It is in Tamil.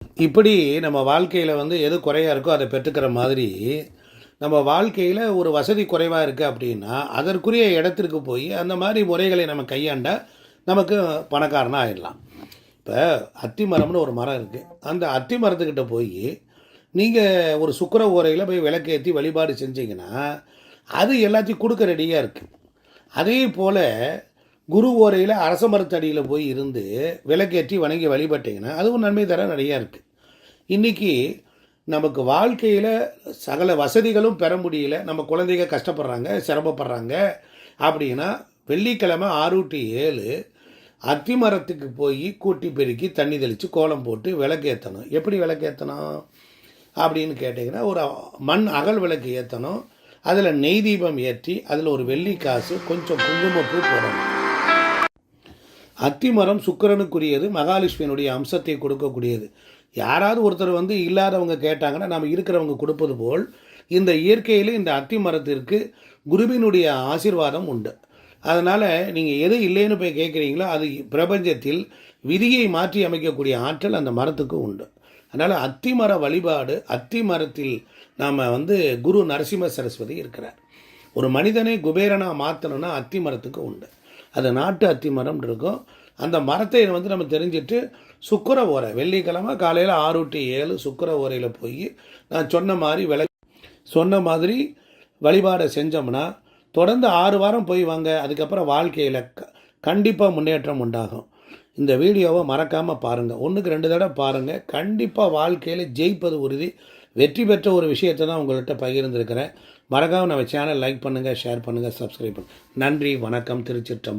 இப்படி நம்ம வாழ்க்கையில் எது குறையாக இருக்கோ அதை பெற்றுக்கிற மாதிரி நம்ம வாழ்க்கையில் ஒரு வசதி குறைவாக இருக்குது அப்படின்னா அதற்குரிய இடத்திற்கு போய் அந்த மாதிரி முறைகளை நம்ம கையாண்டால் நமக்கு பணக்காரனாக ஆயிடலாம். இப்போ அத்தி மரம்னு ஒரு மரம் இருக்குது. அந்த அத்தி மரத்துக்கிட்ட போய் நீங்கள் ஒரு சுக்கர ஓரையில் போய் விளக்கேற்றி வழிபாடு செஞ்சீங்கன்னா அது எல்லாத்தையும் கொடுக்க ரெடியாக இருக்குது. அதே போல் குரு ஓரையில் அரச மரத்தடியில் போய் இருந்து விளக்கேற்றி வணங்கி வழிபட்டிங்கன்னா அதுவும் நன்மை தர நிறையா இருக்குது. இன்றைக்கி நமக்கு வாழ்க்கையில் சகல வசதிகளும் பெற முடியல, நம்ம குழந்தைங்க கஷ்டப்படுறாங்க, சிரமப்படுறாங்க அப்படின்னா வெள்ளிக்கிழமை 6 to 7 அத்தி மரத்துக்கு போய் கூட்டி பெருக்கி தண்ணி தெளித்து கோலம் போட்டு விளக்கு. எப்படி விளக்கேற்றணும் அப்படின்னு கேட்டிங்கன்னா, ஒரு மண் அகல் விளக்கு ஏற்றணும். அதில் நெய் தீபம் ஏற்றி அதில் ஒரு வெள்ளி காசு கொஞ்சம் குங்குமப்பூ போடணும். அத்தி மரம் சுக்கிரனுக்குரியது, மகாலட்சுமியினுடைய அம்சத்தை கொடுக்கக்கூடியது. யாராவது ஒருத்தர் இல்லாதவங்க கேட்டாங்கன்னா நம்ம இருக்கிறவங்க கொடுப்பது போல் இந்த இயற்கையில் இந்த அத்தி மரத்திற்கு குருவினுடைய ஆசீர்வாதம் உண்டு. அதனால் நீங்கள் எது இல்லைன்னு போய் கேட்குறீங்களோ அது பிரபஞ்சத்தில் விதியை மாற்றி அமைக்கக்கூடிய ஆற்றல் அந்த மரத்துக்கு உண்டு. அதனால் அத்தி மர வழிபாடு, அத்தி மரத்தில் நாம் குரு நரசிம்ம சரஸ்வதி இருக்கிறார். ஒரு மனிதனை குபேரனாக மாற்றணும்னா அத்தி மரத்துக்கு உண்டு. அது நாட்டு அத்தி மரம் இருக்கும். அந்த மரத்தை நம்ம தெரிஞ்சுட்டு சுக்கிர ஓரை வெள்ளிக்கிழமை காலையில் 6 to 7 சுக்கிர ஓரையில் போய் நான் சொன்ன மாதிரி வழிபாடை செஞ்சோம்னா தொடர்ந்து 6 வாரம் போய் வாங்க. அதுக்கப்புறம் வாழ்க்கையில் கண்டிப்பாக முன்னேற்றம் உண்டாகும். இந்த வீடியோவை மறக்காமல் பாருங்கள். 1க்கு 2 தடவை பாருங்கள். கண்டிப்பாக வாழ்க்கையில் ஜெயிப்பது உறுதி. வெற்றி பெற்ற ஒரு விஷயத்தை தான் உங்கள்கிட்ட பகிர்ந்துருக்கிறேன். மறக்காமல் நம்ம சேனல் லைக் பண்ணுங்கள், ஷேர் பண்ணுங்கள், சப்ஸ்கிரைப் பண்ணுங்கள். நன்றி, வணக்கம். திருச்சிற்றம்பலம்.